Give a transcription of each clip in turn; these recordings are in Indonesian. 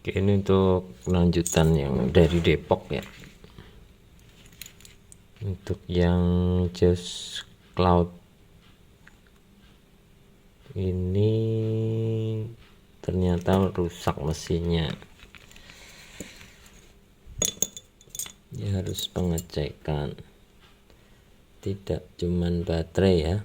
Oke, ini untuk lanjutan yang dari Depok ya. Untuk yang Just Cloud ini ternyata rusak mesinnya. Ya harus pengecekan. Tidak cuman baterai ya.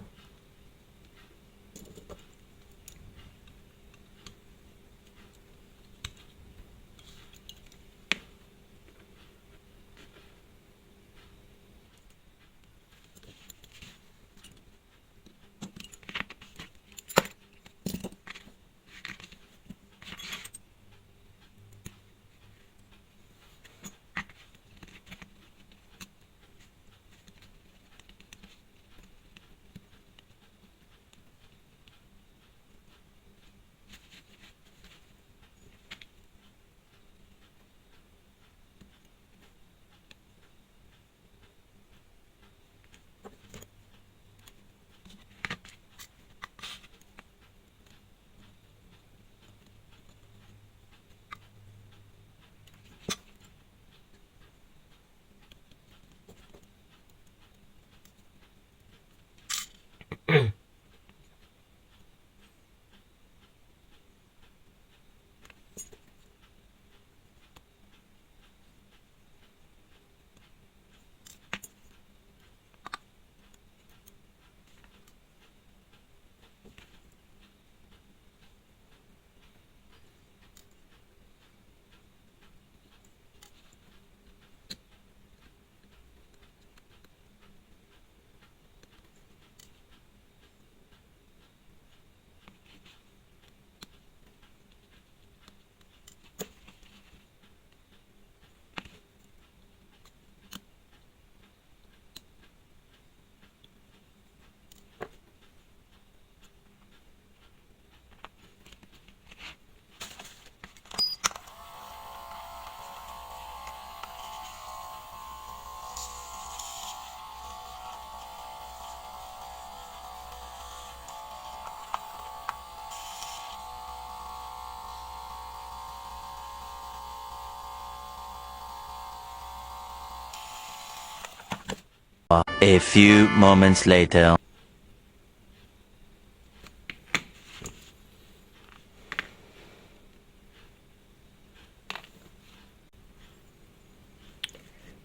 A few moments later.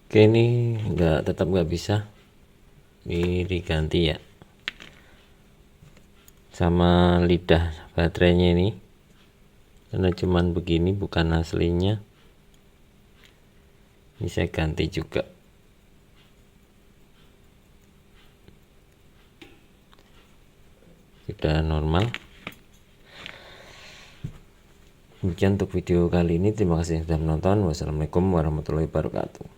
Oke, ini tetap nggak bisa diganti ya, sama lidah baterainya ini karena cuman begini bukan aslinya. Ini saya ganti juga. Sudah normal. Demikian untuk video kali ini. Terima kasih sudah menonton. Wassalamualaikum warahmatullahi wabarakatuh.